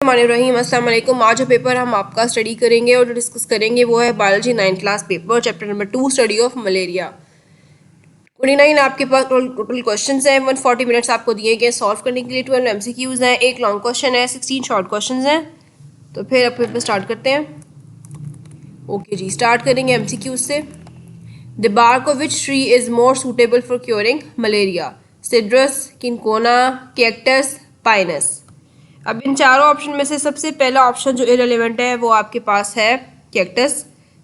रहीम अस्सलाम वालेकुम। आज जो पेपर हम आपका स्टडी करेंगे और डिस्कस करेंगे वो है biology 9th class paper chapter number 2 study of malaria. 29 आपके पास टोटल क्वेश्चंस हैं। 140 मिनट्स आपको दिए गए सॉल्व करने के लिए। 12 MCQs हैं, एक लॉन्ग क्वेश्चन है, 16 शॉर्ट क्वेश्चंस हैं। तो फिर आप पेपर स्टार्ट करते हैं। ओके जी, स्टार्ट करेंगे MCQs से। The bark of which tree is more suitable for curing malaria? Citrus, cinchona, cactus, pinus. अब इन चारों ऑप्शन में से सबसे पहला ऑप्शन जो इरेलीवेंट है वो आपके पास है कैक्टस,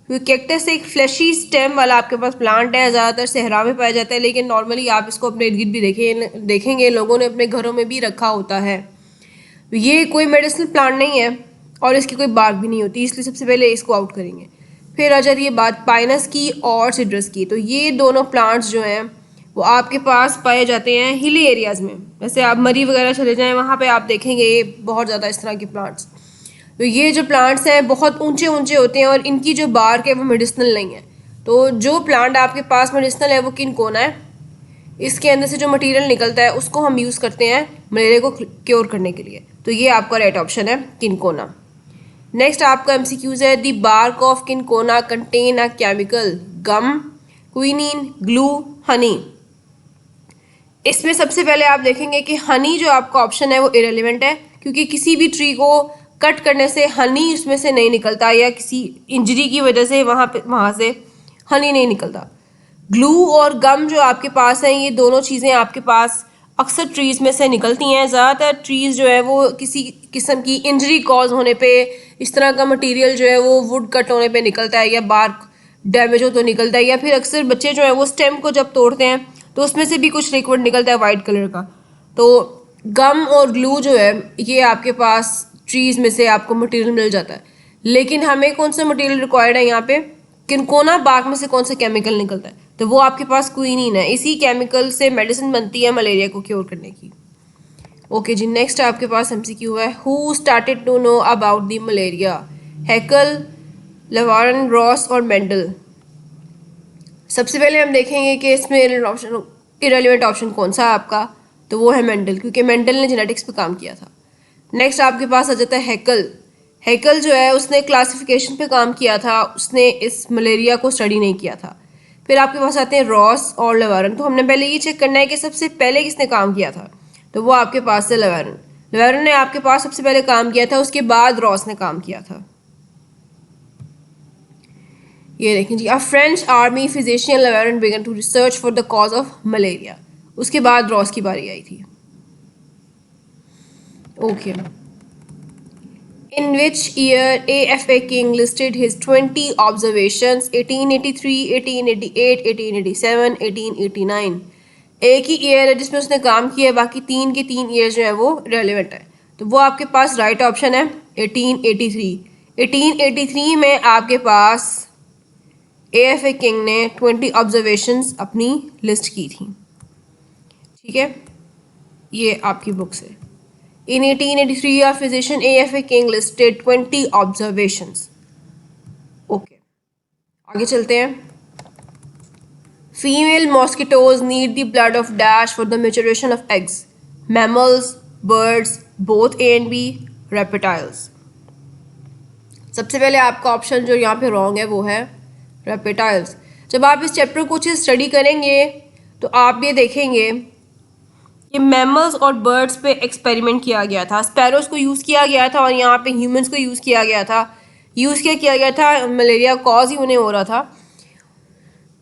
क्योंकि कैक्टस एक फ्लैशी स्टेम वाला आपके पास प्लांट है, ज़्यादातर सहरा में पाया जाता है, लेकिन नॉर्मली आप इसको अपने इर्द गिर्द भी देखेंगे लोगों ने अपने घरों में भी रखा होता है। ये कोई मेडिसिनल प्लांट नहीं है और इसकी कोई बार्क भी नहीं होती, इसलिए सबसे पहले इसको आउट करेंगे। फिर आ जाती है बात पाइनस की और सिट्रस की। तो ये दोनों प्लांट्स जो हैं वो आपके पास पाए जाते हैं हिली एरियाज़ में। जैसे आप मरी वगैरह चले जाएं, वहाँ पे आप देखेंगे ये बहुत ज़्यादा इस तरह के प्लांट्स। तो ये जो प्लांट्स हैं बहुत ऊंचे ऊंचे होते हैं और इनकी जो बार्क है वो मेडिसिनल नहीं है। तो जो प्लांट आपके पास मेडिसिनल है वो किनकोना है। इसके अंदर से जो मटेरियल निकलता है उसको हम यूज़ करते हैं मलेरिया को क्योर करने के लिए। तो ये आपका राइट ऑप्शन है किनकोना। नेक्स्ट आपका MCQs है the bark of cinchona contain a chemical gum, quinine, glue, honey. इसमें सबसे पहले आप देखेंगे कि हनी जो आपका ऑप्शन है वो इरेलीवेंट है, क्योंकि किसी भी ट्री को कट करने से हनी उसमें से नहीं निकलता या किसी इंजरी की वजह से वहाँ से हनी नहीं निकलता। ग्लू और गम जो आपके पास हैं ये दोनों चीज़ें आपके पास अक्सर ट्रीज़ में से निकलती हैं। ज़्यादातर ट्रीज़ जो है वो किसी किस्म की इंजरी कॉज होने पे इस तरह का मटेरियल जो है वो वुड कट होने पे निकलता है या बार्क डैमेज हो तो निकलता है, या फिर अक्सर बच्चे जो है वो स्टेम को जब तोड़ते हैं तो उसमें से भी कुछ लिक्विड निकलता है वाइट कलर का। तो गम और ग्लू जो है ये आपके पास ट्रीज़ में से आपको मटेरियल मिल जाता है, लेकिन हमें कौन सा मटेरियल रिक्वायर्ड है यहाँ पे? किनकोना बार्क में से कौन सा केमिकल निकलता है? तो वो आपके पास क्विनीन है। इसी केमिकल से मेडिसिन बनती है मलेरिया को क्योर करने की। ओके जी, नेक्स्ट आपके पास MCQ है who started to know about the malaria? Haeckel, Laveran, Ross और मेंडल। सबसे पहले हम देखेंगे कि इसमें इरेलीवेंट ऑप्शन कौन सा है आपका, तो वो है मेंडल, क्योंकि मेंडल ने जेनेटिक्स पे काम किया था। नेक्स्ट आपके पास आ जाता है हैकल। हैकल जो है उसने क्लासिफिकेशन पे काम किया था, उसने इस मलेरिया को स्टडी नहीं किया था। फिर आपके पास आते हैं रॉस और लेवारन। तो हमने पहले ये चेक करना है कि सबसे पहले किसने काम किया था, तो वो आपके पास है लेवारन। लेवारन ने आपके पास सबसे पहले काम किया था, उसके बाद रॉस ने काम किया था। ये देखें जी, a French army physician Laveran began to research for the cause of malaria. उसके बाद रॉस की बारी आई थी। Okay, in which year AFA King listed his 20 observations? 1883, 1888, 1887, 1889। एक ही ईयर है जिसमें उसने काम किया है, बाकी तीन के तीन ईयर जो है वो रेलिवेंट है। तो वो आपके पास राइट ऑप्शन है 1883। 1883 में आपके पास AFA किंग ने 20 ऑब्जर्वेशंस अपनी लिस्ट की थी। ठीक है, ये आपकी बुक से। In 1883, a physician AFA King listed 20 observations. Okay, आगे चलते हैं। Female mosquitoes need the blood of dash for the maturation of eggs. Mammals, birds, both A and B, reptiles. सबसे पहले आपका ऑप्शन जो यहाँ पे रॉन्ग है वो है रेप्टाइल्स। जब आप इस चैप्टर को अच्छे स्टडी करेंगे तो आप ये देखेंगे कि मैमल्स और बर्ड्स पे एक्सपेरिमेंट किया गया था। स्पैरोज को यूज़ किया गया था और यहाँ पे ह्यूमंस को यूज़ किया गया था। किया गया था मलेरिया कॉज ही उन्हें हो रहा था,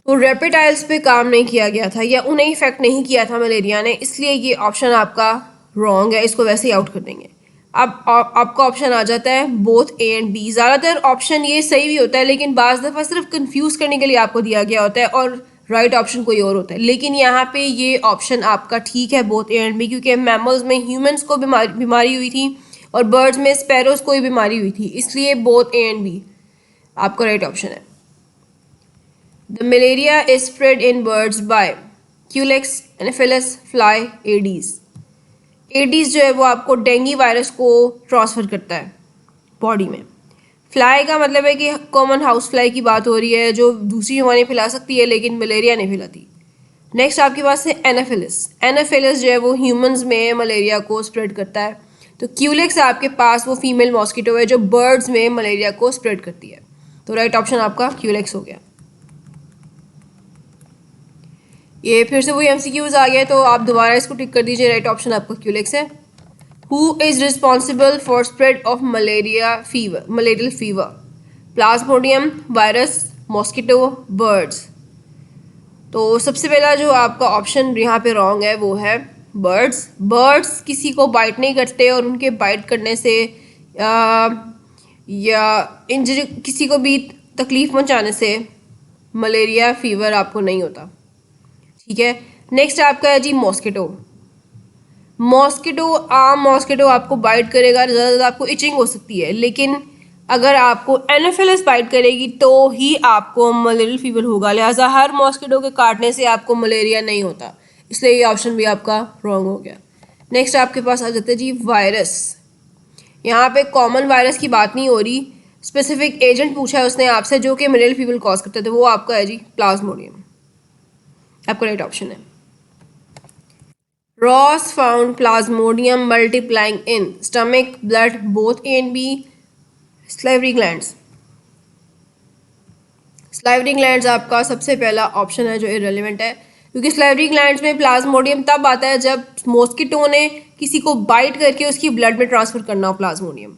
तो रेप्टाइल्स पे काम नहीं किया गया था या उन्हें इफेक्ट नहीं किया था मलेरिया ने, इसलिए ये ऑप्शन आपका रॉन्ग है। इसको वैसे ही आउट कर देंगे। अब आपका ऑप्शन आ जाता है बोथ A एंड B। ज़्यादातर ऑप्शन ये सही भी होता है, लेकिन बाज़ दफ़ा सिर्फ कंफ्यूज करने के लिए आपको दिया गया होता है और राइट ऑप्शन कोई और होता है। लेकिन यहाँ पे ये ऑप्शन आपका ठीक है बोथ A एंड B, क्योंकि मैमल्स में ह्यूमंस को बीमारी हुई थी और बर्ड्स में स्पैरोज को भी बीमारी हुई थी, इसलिए बोथ A एंड B आपका राइट ऑप्शन है। The malaria is spread in birds by culex, anopheles, fly, aedes. Aedes जो है वो आपको डेंगू वायरस को ट्रांसफ़र करता है बॉडी में। फ्लाई का मतलब है कि कॉमन हाउस फ्लाई की बात हो रही है जो दूसरी बीमारी फैला सकती है लेकिन मलेरिया नहीं फैलाती। नेक्स्ट आपके पास है एनाफिलिस। एनाफिलिस जो है वो ह्यूमंस में मलेरिया को स्प्रेड करता है। तो क्यूलेक्स आपके पास वो फीमेल मॉस्किटो है जो बर्ड्स में मलेरिया को स्प्रेड करती है। तो राइट ऑप्शन आपका क्यूलेक्स हो गया। ये फिर से वही एमसीक्यूज आ गया, तो आप दोबारा इसको टिक कर दीजिए। राइट ऑप्शन आपका क्यूलेक्स है। Who is responsible for spread of malarial fever? Plasmodium, virus, mosquito, birds. तो सबसे पहला जो आपका ऑप्शन यहाँ पे रॉन्ग है वो है बर्ड्स। बर्ड्स किसी को बाइट नहीं करते और उनके बाइट करने से या इंजरी, किसी को भी तकलीफ पहुँचाने से मलेरिया फीवर आपको नहीं होता। ठीक है, नेक्स्ट आपका है जी मॉस्किटो। मॉस्किटो, आम मॉस्किटो आपको बाइट करेगा, ज़्यादा आपको इचिंग हो सकती है, लेकिन अगर आपको एनोफिलिस बाइट करेगी तो ही आपको मलेरियल फीवर होगा। लिहाजा हर मॉस्किटो के काटने से आपको मलेरिया नहीं होता, इसलिए ये ऑप्शन भी आपका रॉन्ग हो गया। नेक्स्ट आपके पास आ जाते हैं जी वायरस। यहाँ पे कॉमन वायरस की बात नहीं हो रही, स्पेसिफिक एजेंट पूछा है उसने आपसे जो कि मलेरियल फीवर कॉज करते थे, वो आपका है जी प्लाज्मोडियम। आपका राइट ऑप्शन है। Ross found Plasmodium multiplying in stomach, blood, both A and B, salivary glands. salivary glands आपका सबसे पहला ऑप्शन है जो इररेलेवेंट है, क्योंकि salivary glands में प्लाज्मोडियम तब आता है जब मॉस्किटो ने किसी को बाइट करके उसकी ब्लड में ट्रांसफर करना हो प्लाज्मोडियम।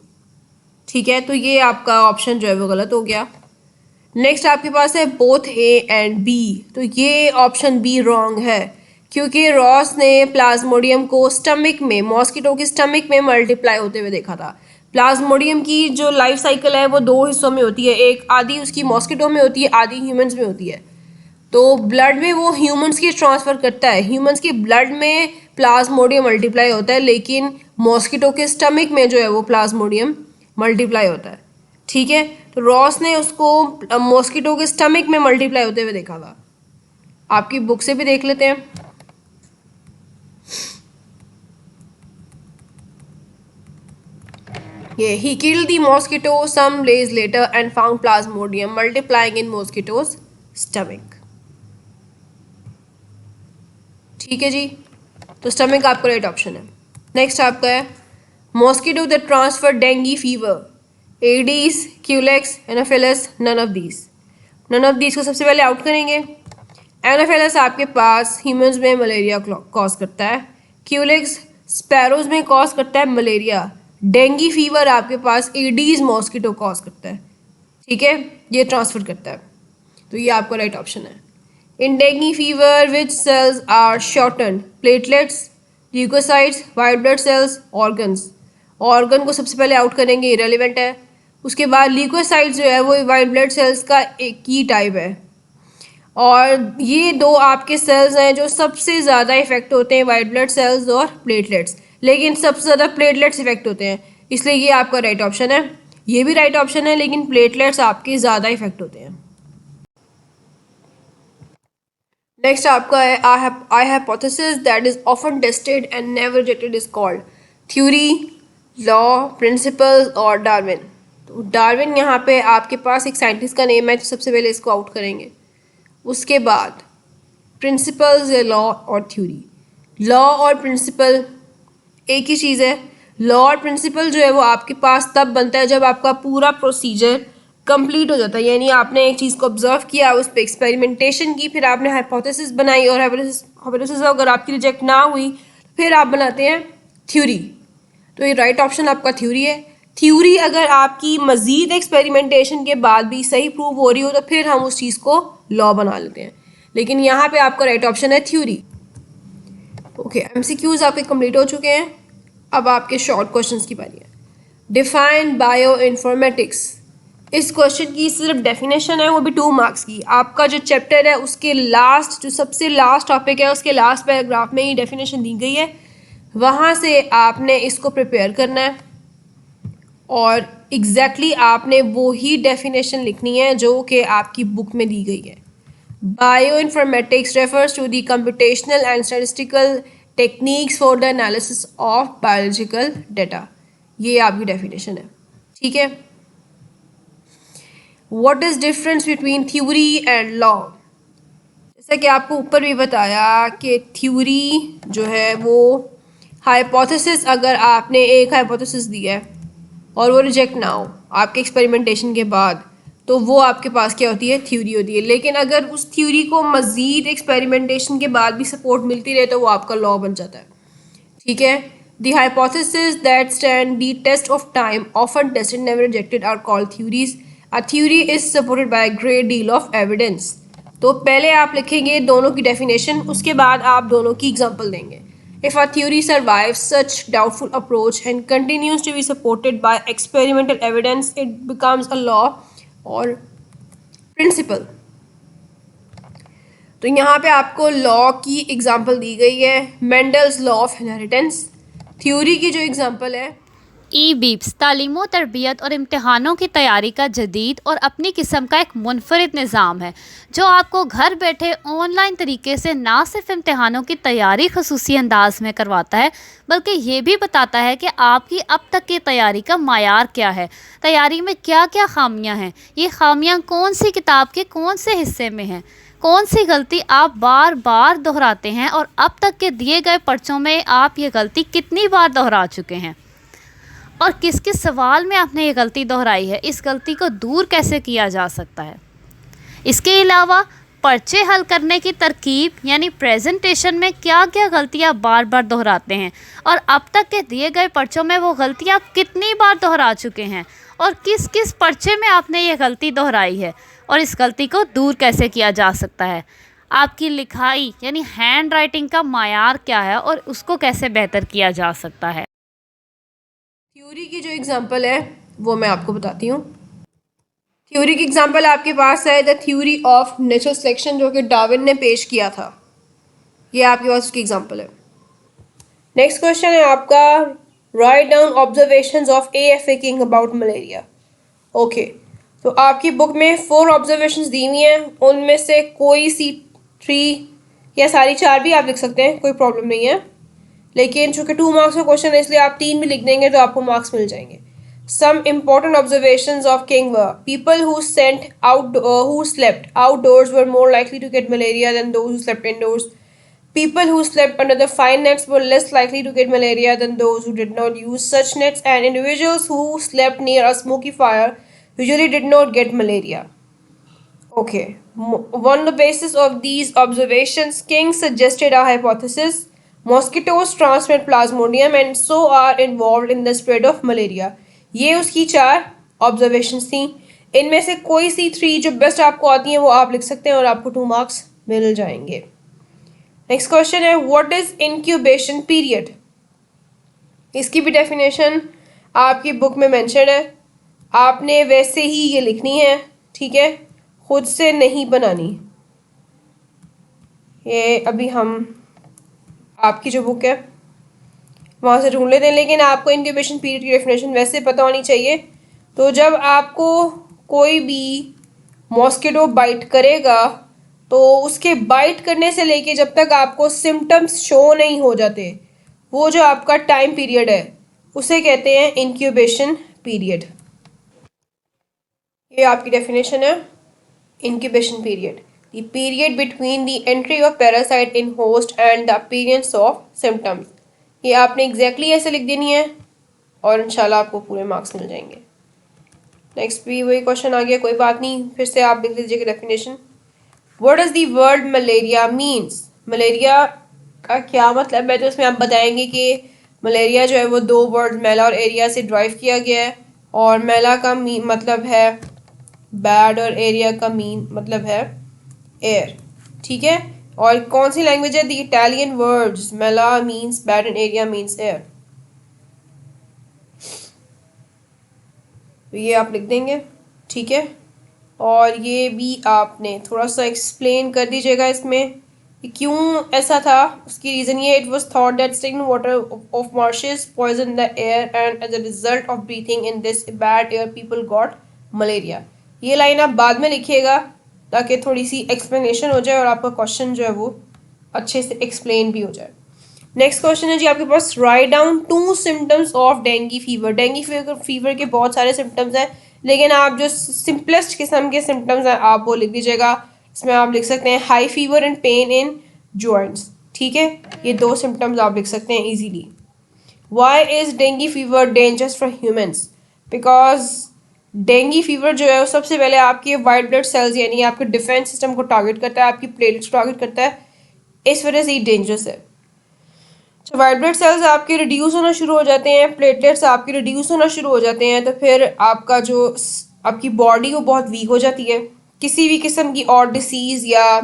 ठीक है, तो ये आपका ऑप्शन जो है वो गलत हो गया। नेक्स्ट आपके पास है बोथ ए एंड बी, तो ये ऑप्शन बी रॉन्ग है, क्योंकि रॉस ने प्लाज्मोडियम को स्टमक में, मॉस्किटो के स्टमक में मल्टीप्लाई होते हुए देखा था। प्लाज्मोडियम की जो लाइफ साइकिल है वो दो हिस्सों में होती है, एक आधी उसकी मॉस्किटो में होती है, आधी ह्यूमंस में होती है। तो ब्लड में वो ह्यूमंस की ट्रांसफ़र करता है, ह्यूमंस की ब्लड में प्लाज्मोडियम मल्टीप्लाई होता है, लेकिन मॉस्किटो के स्टमक में जो है वो प्लाज्मोडियम मल्टीप्लाई होता है। ठीक है, तो रॉस ने उसको मॉस्किटो के स्टमक में मल्टीप्लाई होते हुए देखा था। आपकी बुक से भी देख लेते हैं। Yeah, he killed the mosquito some days later and found plasmodium multiplying in mosquito's stomach. ठीक है जी, तो स्टमक आपका राइट ऑप्शन है। नेक्स्ट आपका है mosquito that transfer dengue fever, aedes, culex, anopheles, none of these. None of these को सबसे पहले आउट करेंगे। एनोफिलस आपके पास ह्यूमंस में मलेरिया कॉज करता है, क्यूलेक्स स्पैरोज में कॉज करता है मलेरिया, डेंगी फीवर आपके पास एडीज मॉस्किटो कॉज करता है। ठीक है, ये ट्रांसफर करता है, तो ये आपका राइट ऑप्शन है। In dengue fever which cells are shorten, platelets, leukocytes, white blood cells, organs. Organ को सबसे पहले आउट करेंगे, इरेलीवेंट है। उसके बाद ल्यूकोसाइट्स जो है वो वाइट ब्लड सेल्स का एक की टाइप है, और ये दो आपके सेल्स हैं जो सबसे ज़्यादा इफेक्ट होते हैं, वाइट ब्लड सेल्स और प्लेटलेट्स, लेकिन सबसे ज़्यादा प्लेटलेट्स इफेक्ट होते हैं, इसलिए ये आपका राइट ऑप्शन है। ये भी राइट ऑप्शन है, लेकिन प्लेटलेट्स आपके ज़्यादा इफेक्ट होते हैं। नेक्स्ट आपका है a hypothesis that is often tested and never rejected is called theory, law, principles और डार्विन। तो डार्विन यहाँ पे आपके पास एक साइंटिस्ट का नेम है, तो सबसे पहले इसको आउट करेंगे। उसके बाद प्रिंसिपल्स या लॉ और थ्योरी। लॉ और प्रिंसिपल एक ही चीज़ है। लॉ और प्रिंसिपल जो है वो आपके पास तब बनता है जब आपका पूरा प्रोसीजर कंप्लीट हो जाता है, यानी आपने एक चीज़ को ऑब्जर्व किया, उस पर एक्सपेरिमेंटेशन की, फिर आपने हाइपोथेसिस बनाई, और हाइपोथेसिस अगर आपकी रिजेक्ट ना हुई फिर आप बनाते हैं थ्योरी। तो ये राइट ऑप्शन आपका थ्योरी है। थ्योरी अगर आपकी मज़ीद एक्सपेरिमेंटेशन के बाद भी सही प्रूव हो रही हो तो फिर हम उस चीज़ को लॉ बना लेते हैं, लेकिन यहाँ पे आपका राइट ऑप्शन है थ्योरी। ओके, एमसीक्यूज आपके कंप्लीट हो चुके हैं, अब आपके शॉर्ट क्वेश्चंस की बारी है। Define bio informatics. इस क्वेश्चन की सिर्फ डेफिनेशन है, वो भी 2 मार्क्स की। आपका जो चैप्टर है उसके लास्ट, जो सबसे लास्ट टॉपिक है उसके लास्ट पैराग्राफ में ही डेफिनेशन दी गई है, वहाँ से आपने इसको प्रिपेयर करना है और एग्जैक्टली आपने वो ही डेफिनेशन लिखनी है जो कि आपकी बुक में दी गई है। Bioinformatics refers to the computational and statistical techniques for the analysis of biological data. ये आपकी डेफिनेशन है। ठीक है, what is difference between theory and law. जैसा कि आपको ऊपर भी बताया कि थ्योरी जो है वो हाइपोथेसिस, अगर आपने एक हाइपोथेसिस दिया है और वो रिजेक्ट ना हो आपके एक्सपेरिमेंटेशन के बाद, तो वो आपके पास क्या होती है, थ्योरी होती है। लेकिन अगर उस थ्योरी को मज़ीद एक्सपेरिमेंटेशन के बाद भी सपोर्ट मिलती रहे तो वो आपका लॉ बन जाता है। ठीक है। The hypothesis that stand the test of time, often tested, never rejected, are called theories. A theory is supported by great deal of evidence. तो पहले आप लिखेंगे दोनों की डेफिनेशन, उसके बाद आप दोनों की एग्जांपल देंगे। If a theory survives such doubtful approach and continues to be supported by experimental evidence, it becomes a law or principle. तो यहाँ पे आपको लॉ की एग्जांपल दी गई है, Mendel's law of inheritance. Theory की जो एग्जांपल है, ई बीप्स तालीम तरबियत और इम्तहानों की तैयारी का जदीद और अपनी किस्म का एक मुनफरिद निज़ाम है जो आपको घर बैठे ऑनलाइन तरीके से ना सिर्फ इम्तहानों की तैयारी खसूसी अंदाज में करवाता है, बल्कि ये भी बताता है कि आपकी अब तक की तैयारी का मायार क्या है, तैयारी में क्या क्या खामियां हैं, ये खामियां कौन सी किताब के कौन से हिस्से में हैं, कौन सी गलती आप बार बार दोहराते हैं और अब तक के दिए गए पर्चों में आप ये गलती कितनी बार दोहरा चुके हैं और किस किस सवाल में आपने ये गलती दोहराई है, इस गलती को दूर कैसे किया जा सकता है। इसके अलावा पर्चे हल करने की तरकीब यानी प्रेजेंटेशन में क्या क्या गलतियाँ बार बार दोहराते हैं और अब तक के दिए गए पर्चों में वो गलतियाँ आप कितनी बार दोहरा चुके हैं और किस किस पर्चे में आपने ये गलती दोहराई है और इस गलती को दूर कैसे किया जा सकता है। आपकी लिखाई यानी हैंड राइटिंग का मायार क्या है और उसको कैसे बेहतर किया जा सकता है। थ्योरी की जो एग्जांपल है वो मैं आपको बताती हूँ। थ्योरी की एग्जांपल आपके पास है the theory of natural selection, जो कि डार्विन ने पेश किया था। ये आपके पास उसकी एग्जांपल है। नेक्स्ट क्वेश्चन है आपका, write down observations of AFA king about malaria. Okay, तो आपकी बुक में 4 ऑब्जर्वेशंस दी हुई हैं, उनमें से कोई सी 3 या सारी 4 भी आप लिख सकते हैं, कोई प्रॉब्लम नहीं है। लेकिन चूंकि 2 मार्क्स का क्वेश्चन है इसलिए आप 3 भी लिख देंगे तो आपको मार्क्स मिल जाएंगे। Some important observations of King were people who slept outdoors were more likely to get malaria than those who slept indoors. People who slept under the fine nets were less likely to get malaria than those who did not use such nets, and individuals who slept near a smoky fire usually did not get malaria. Okay, on the basis of these observations, King suggested a hypothesis. Mosquitoes transmit plasmodium and so are involved in the spread of malaria. ये उसकी 4 observations थी। इनमें से कोई सी 3 जो best आपको आती हैं वो आप लिख सकते हैं और आपको 2 मार्क्स मिल जाएंगे। नेक्स्ट क्वेश्चन है, व्हाट इज इंक्यूबेशन पीरियड। इसकी भी डेफिनेशन आपकी बुक में मेंशन है, आपने वैसे ही ये लिखनी है, ठीक है, खुद से नहीं बनानी। ये अभी हम आपकी जो बुक है वहाँ से ढूंढ लेते हैं, लेकिन आपको इंक्यूबेशन पीरियड की डेफिनेशन वैसे पता होनी चाहिए। तो जब आपको कोई भी मॉस्किटो बाइट करेगा तो उसके बाइट करने से लेके जब तक आपको सिम्टम्स शो नहीं हो जाते, वो जो आपका टाइम पीरियड है उसे कहते हैं इंक्यूबेशन पीरियड। ये आपकी डेफिनेशन है, incubation period, the period between the entry of parasite in host and the appearance of symptoms. ये आपने एग्जैक्टली ऐसे लिख देनी है और इंशाल्लाह आपको पूरे मार्क्स मिल जाएंगे। नेक्स्ट भी वही क्वेश्चन आ गया, कोई बात नहीं, फिर से आप लिख लीजिएगा definition. What does the word malaria means. Malaria का क्या मतलब है, तो इसमें आप बताएंगे कि मलेरिया जो है वो 2 वर्ड मेला और एरिया से ड्राइव किया गया है, और मेला का मतलब है बैड और एरिया का मतलब है एयर, ठीक है। और कौन सी लैंग्वेज है, the Italian words Mela means bad and area means air. तो ये आप लिख देंगे, ठीक है। और ये भी आपने थोड़ा सा एक्सप्लेन कर दीजिएगा इसमें कि क्यों ऐसा था। उसकी रीज़न ये, it was thought that stagnant water of marshes poison the air and as a result of breathing in this bad air people got malaria. ये लाइन आप बाद में लिखिएगा ताकि थोड़ी सी एक्सप्लेनेशन हो जाए और आपका क्वेश्चन जो है वो अच्छे से एक्सप्लेन भी हो जाए। नेक्स्ट क्वेश्चन है जी आपके पास, write down 2 symptoms of dengue fever. Dengue fever के बहुत सारे सिम्टम्स हैं, लेकिन आप जो सिंपलेस्ट किस्म के सिम्टम्स हैं आप वो लिख दीजिएगा। इसमें आप लिख सकते हैं high fever and pain in joints, ठीक है। ये 2 सिम्टम्स आप लिख सकते हैं easily. Why is dengue fever dangerous for humans? Because dengue fever जो है वो सबसे पहले आपके वाइट ब्लड सेल्स यानी आपके डिफेंस सिस्टम को टारगेट करता है, आपकी प्लेटलेट्स को टारगेट करता है, इस वजह से ये डेंजरस है। जब वाइट ब्लड सेल्स आपके रिड्यूस होना शुरू हो जाते हैं, प्लेटलेट्स आपके रिड्यूस होना शुरू हो जाते हैं, तो फिर आपका जो आपकी बॉडी वो बहुत वीक हो जाती है। किसी भी किस्म की और डिसीज़ या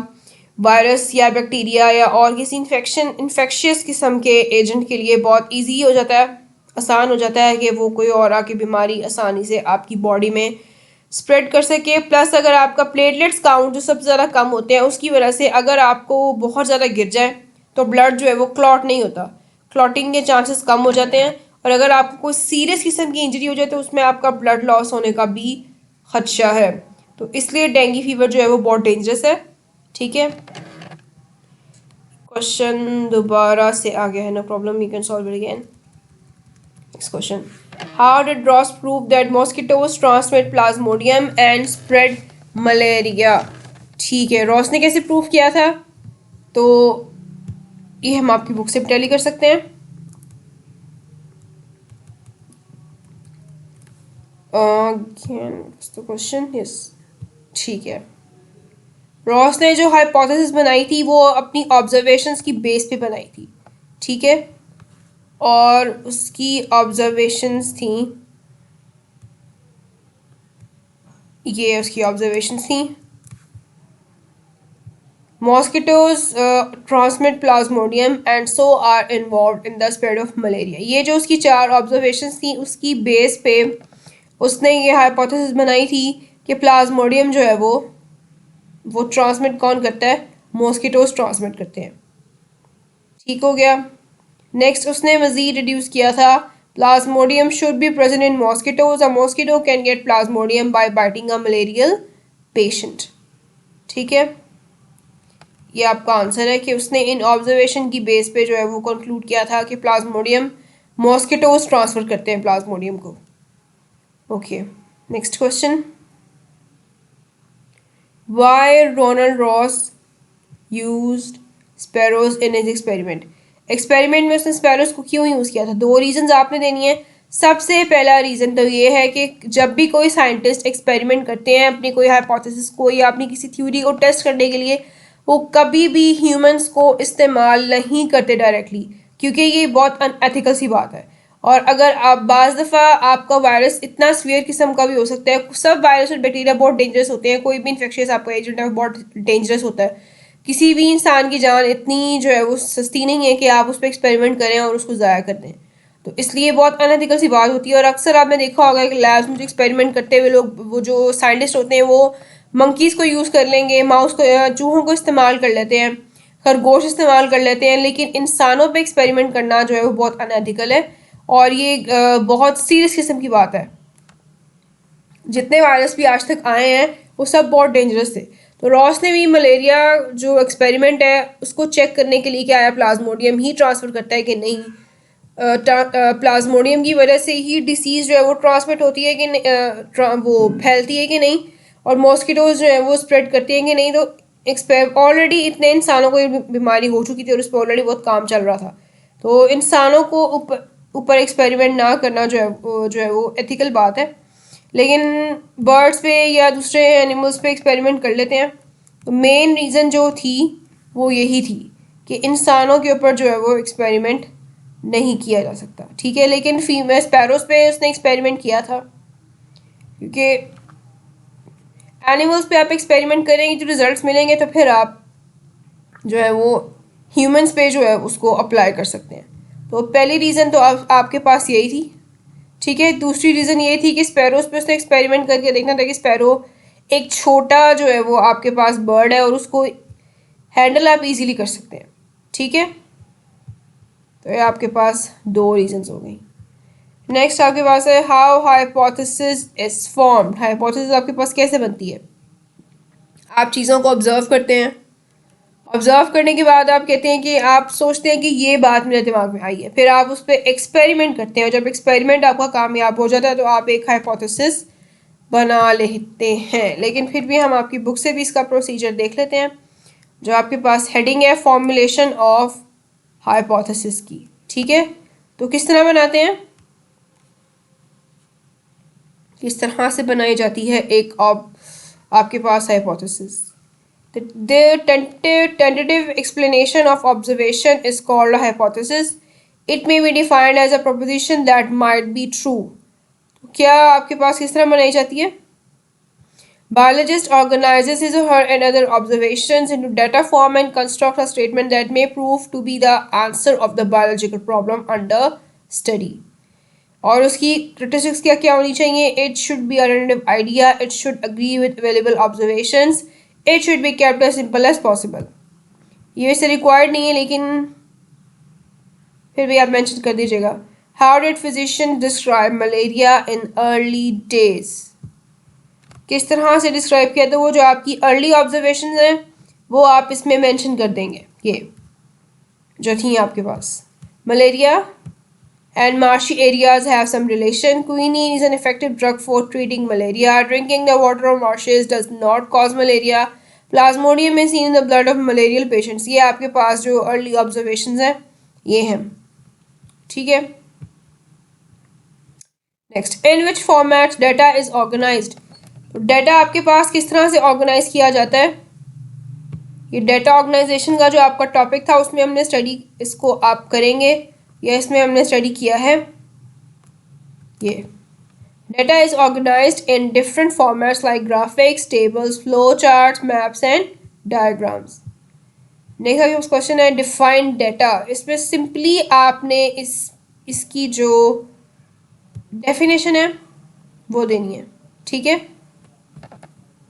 वायरस या बैक्टीरिया या और किसी इन्फेक्शियस किस्म के एजेंट के लिए बहुत इजी हो जाता है, आसान हो जाता है कि वो कोई और आके बीमारी आसानी से आपकी बॉडी में स्प्रेड कर सके। प्लस अगर आपका प्लेटलेट्स काउंट जो सबसे ज़्यादा कम होते हैं उसकी वजह से अगर आपको बहुत ज़्यादा गिर जाए तो ब्लड जो है वो क्लॉट नहीं होता, क्लॉटिंग के चांसेस कम हो जाते हैं। और अगर आपको कोई सीरियस किस्म की इंजरी हो जाए तो उसमें आपका ब्लड लॉस होने का भी खदशा है। तो इसलिए डेंगू फीवर जो है वो बहुत डेंजरस है। ठीक है, क्वेश्चन दोबारा से आ गया है, no problem, you can solve it again. Next question, how did Ross prove that mosquitoes transmit plasmodium and spread malaria? ठीक है, रॉस ने कैसे प्रूव किया था? तो ये हम आपकी बुक से टैली कर सकते हैं। क्वेश्चन, यस, ठीक है। रॉस ने जो हाइपोथेसिस बनाई थी वो अपनी ऑब्जर्वेशंस की बेस पे बनाई थी। ठीक है, और उसकी ऑब्जर्वेशंस थी, ये उसकी ऑब्जर्वेशंस थी, mosquitoes transmit plasmodium and so are involved in the spread of malaria. ये जो उसकी 4 ऑब्जर्वेशंस थी उसकी बेस पे उसने ये हाइपोथेसिस बनाई थी कि प्लाज्मोडियम जो है वो ट्रांसमिट कौन करता है? मॉस्किटोज ट्रांसमिट करते हैं। ठीक हो गया। नेक्स्ट उसने मज़ीद रिड्यूस किया था, plasmodium should be present in mosquitoes, a mosquito can get plasmodium by biting a malarial patient. ठीक है, ये आपका आंसर है कि उसने इन ऑब्जर्वेशन की बेस पे जो है वो कंक्लूड किया था कि प्लाज्मोडियम, मॉस्किटोज ट्रांसफ़र करते हैं प्लाज्मोडियम को। Okay, next question, why Ronald Ross used sparrows in his experiment? Experiment में उसने स्पैरोज को क्यों यूज़ किया था? 2 रीजंस आपने देनी है। सबसे पहला रीज़न तो ये है कि जब भी कोई साइंटिस्ट एक्सपेरिमेंट करते हैं अपनी कोई हाइपोथेसिस को या अपनी किसी थ्योरी को टेस्ट करने के लिए, वो कभी भी ह्यूमंस को इस्तेमाल नहीं करते डायरेक्टली, क्योंकि ये बहुत अनएथिकल सी बात है। और अगर आप बाज़ दफ़ा आपका वायरस इतना सीवियर किस्म का भी हो सकता है, सब वायरस और बैक्टीरिया बहुत डेंजरस होते हैं, कोई भी इन्फेक्शियस आपका एजेंट है बहुत डेंजरस होता है। किसी भी इंसान की जान इतनी जो है वो सस्ती नहीं है कि आप उस पर एक्सपेरिमेंट करें और उसको ज़ाया कर दें। तो इसलिए बहुत अनएथिकल सी बात होती है। और अक्सर आपने देखा होगा कि लैब्स में जो एक्सपेरिमेंट करते हुए लोग, वो जो साइंटिस्ट होते हैं, वो मंकीज़ को यूज़ कर लेंगे, माउस को, चूहों को इस्तेमाल कर लेते हैं, खरगोश इस्तेमाल कर लेते हैं, लेकिन इंसानों पे एक्सपेरिमेंट करना जो है वो बहुत अनएथिकल है और ये बहुत सीरियस किस्म की बात है। जितने वायरस भी आज तक आए हैं वो सब बहुत डेंजरस थे। तो रॉस ने भी मलेरिया जो एक्सपेरिमेंट है उसको चेक करने के लिए क्या आया, प्लाज्मोडियम ही ट्रांसफ़र करता है कि नहीं, प्लाज्मोडियम की वजह से ही डिसीज़ जो है वो ट्रांसमिट होती है कि वो फैलती है कि नहीं, और मॉस्किटोज जो है वो स्प्रेड करती हैं कि नहीं। तो ऑलरेडी इतने इंसानों को ये बीमारी हो चुकी थी और उस पर ऑलरेडी बहुत काम चल रहा था। तो इंसानों को ऊपर एक्सपेरिमेंट ना करना जो है वो एथिकल बात है, लेकिन बर्ड्स पे या दूसरे एनिमल्स पे एक्सपेरिमेंट कर लेते हैं। तो मेन रीज़न जो थी वो यही थी कि इंसानों के ऊपर जो है वो एक्सपेरिमेंट नहीं किया जा सकता। ठीक है, लेकिन फीमेल स्पैरोज पे उसने एक्सपेरिमेंट किया था, क्योंकि एनिमल्स पे आप एक्सपेरिमेंट करेंगे जो रिजल्ट्स मिलेंगे तो फिर आप जो है वो ह्यूमंस पे जो है उसको अप्लाई कर सकते हैं। तो पहली रीज़न तो आपके पास यही थी। ठीक है, दूसरी रीज़न ये थी कि स्पैरोज पे उसने एक्सपेरिमेंट करके देखना था कि स्पैरो एक छोटा जो है वो आपके पास बर्ड है और उसको हैंडल आप इजीली कर सकते हैं। ठीक है, तो ये आपके पास 2 रीजंस हो गई। नेक्स्ट आपके पास है how hypothesis is formed. Hypothesis आपके पास कैसे बनती है? आप चीज़ों को ऑब्जर्व करते हैं, ऑब्जर्व करने के बाद आप कहते हैं कि आप सोचते हैं कि ये बात मेरे दिमाग में आई है, फिर आप उस पर एक्सपेरिमेंट करते हैं और जब एक्सपेरिमेंट आपका कामयाब हो जाता है तो आप एक हाइपोथेसिस बना लेते हैं। लेकिन फिर भी हम आपकी बुक से भी इसका प्रोसीजर देख लेते हैं। जो आपके पास हेडिंग है फॉर्मुलेशन ऑफ हाइपोथेसिस की। ठीक है, तो किस तरह बनाते हैं, किस तरह से बनाई जाती है एक आपके पास hypothesis. The tentative explanation of observation is called a hypothesis. It may be defined as a proposition that might be true. क्या आपके पास किस तरह बनाई जाती है? Biologist organizes his or her and other observations into data form and constructs a statement that may prove to be the answer of the biological problem under study. और उसकी statistics क्या होनी चाहिए? It should be a relative idea. It should agree with available observations. It should be kept as simple as possible. ये वैसे required नहीं है लेकिन फिर भी आप मेंशन कर दीजिएगा. How did physicians describe malaria in early days? किस तरह से डिस्क्राइब किया? तो वो जो आपकी अर्ली ऑब्जर्वेशन हैं वो आप इसमें मेंशन कर देंगे. ये जो थी आपके पास malaria and marshy areas have some relation. Quinine is an effective drug for treating malaria. Drinking the water of marshes does not cause malaria. Plasmodium is seen in the blood of malarial patients. ये आपके पास जो early observations हैं ये हैं. ठीक है. Next, in which format data is organized? Data आपके पास किस तरह से ऑर्गेनाइज किया जाता है? ये डेटा ऑर्गेनाइजेशन का जो आपका टॉपिक था उसमें हमने स्टडी इसको आप करेंगे या इसमें हमने स्टडी किया है. ये data is organised in different formats like graphics, tables, flow charts, maps and diagrams. देखा कि उस क्वेश्चन है डिफाइंड डेटा. इसमें सिंपली आपने इसकी जो डेफिनेशन है वो देनी है. ठीक है.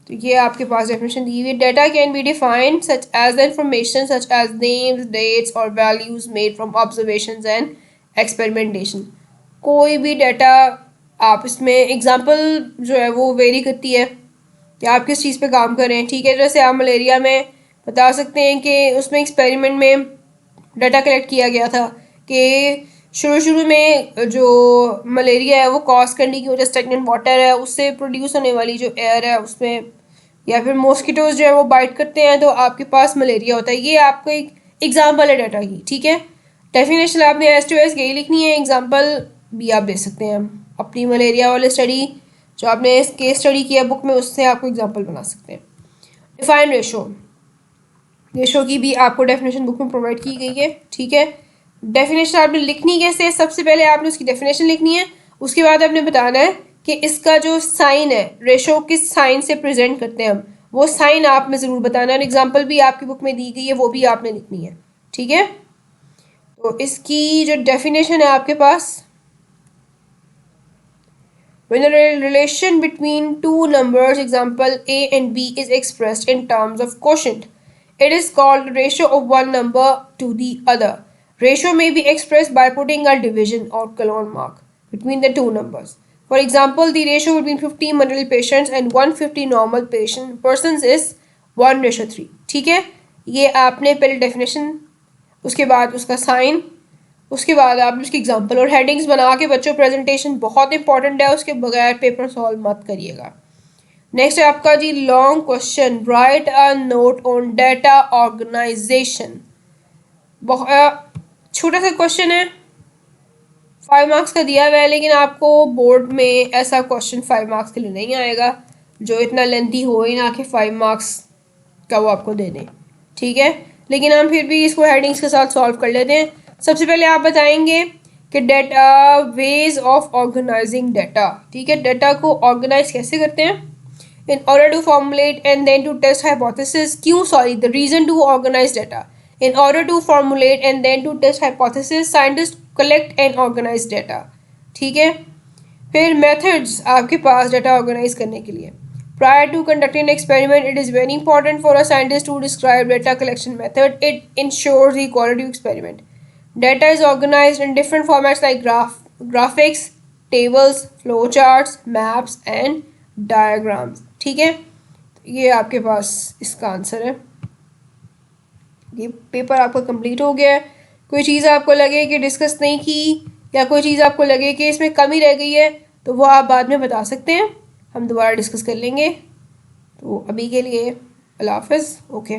तो ये आपके पास डेफिनेशन दी हुई. Data can be defined such as the information such as names, dates और values made from observations and experimentation. कोई भी डेटा आप इसमें एग्जांपल जो है वो वेरी करती है कि आप किस चीज़ पे काम कर रहे हैं. ठीक है. जैसे आप मलेरिया में बता सकते हैं कि उसमें एक्सपेरिमेंट में डाटा कलेक्ट किया गया था कि शुरू में जो मलेरिया है वो कॉज करने की वजह स्टैग्नेंट वाटर है उससे प्रोड्यूस होने वाली जो एयर है उसमें या फिर मॉस्किटोज जो है वो बाइट करते हैं तो आपके पास मलेरिया होता है. ये आपको एक एग्जांपल है डाटा की. ठीक है. डेफिनेशन आपने एस टू एस यही लिखनी है. एग्जांपल भी आप दे सकते हैं अपनी मलेरिया वाले स्टडी जो आपने केस स्टडी किया बुक में उससे आपको एग्जाम्पल बना सकते हैं. Define ratio. रेशो की भी आपको डेफिनेशन बुक में प्रोवाइड की गई है. ठीक है. डेफिनेशन आपने लिखनी कैसे? सबसे पहले आपने उसकी डेफिनेशन लिखनी है. उसके बाद आपने बताना है कि इसका जो साइन है रेशो किस साइन से प्रेजेंट करते हैं हम, वो साइन आप में ज़रूर बताना है. और एग्जांपल भी आपकी बुक में दी गई है वो भी आपने लिखनी है. ठीक है. तो इसकी जो डेफिनेशन है आपके पास, when a relation between two numbers example a and b is expressed in terms of quotient, it is called ratio of one number to the other. Ratio may be expressed by putting a division or colon mark between the two numbers. For example, the ratio between 50 malarial patients and 150 normal persons is 1:3. ठीक है. ये आपने पहले definition, उसके बाद उसका sign, उसके बाद आप उसकी एग्जांपल और हेडिंग्स बना के बच्चों प्रेजेंटेशन बहुत इंपॉर्टेंट है. उसके बगैर पेपर सॉल्व मत करिएगा. नेक्स्ट है आपका जी long question. Write a note on data organization. बहुत छोटा सा क्वेश्चन है, 5 मार्क्स का दिया हुआ है लेकिन आपको बोर्ड में ऐसा क्वेश्चन 5 मार्क्स के लिए नहीं आएगा जो इतना लेंथी हो ही ना कि 5 मार्क्स का वो आपको दे दें. ठीक है. लेकिन हम फिर भी इसको हेडिंग्स के साथ सॉल्व कर लेते हैं. सबसे पहले आप बताएंगे कि data ways of organising data. ठीक है. डेटा को ऑर्गेनाइज कैसे करते हैं? In order to formulate and then to test hypothesis. The reason to organise data. In order to formulate and then to test hypothesis, scientists collect and organize data. ठीक है. फिर methods आपके पास data organize करने के लिए. Prior to conducting an experiment, it is very important for a scientist to describe data collection method. It ensures the quality of experiment. Data is organized in different formats like graphics, tables, flowcharts, maps and diagrams. ठीक है. ये आपके पास इसका answer है. ये paper आपका complete हो गया है. कोई चीज़ आपको लगे कि डिस्कस नहीं की या कोई चीज़ आपको लगे कि इसमें कमी रह गई है तो वो आप बाद में बता सकते हैं, हम दोबारा डिस्कस कर लेंगे. तो अभी के लिए अल्लाह हाफ़िज़. ओके.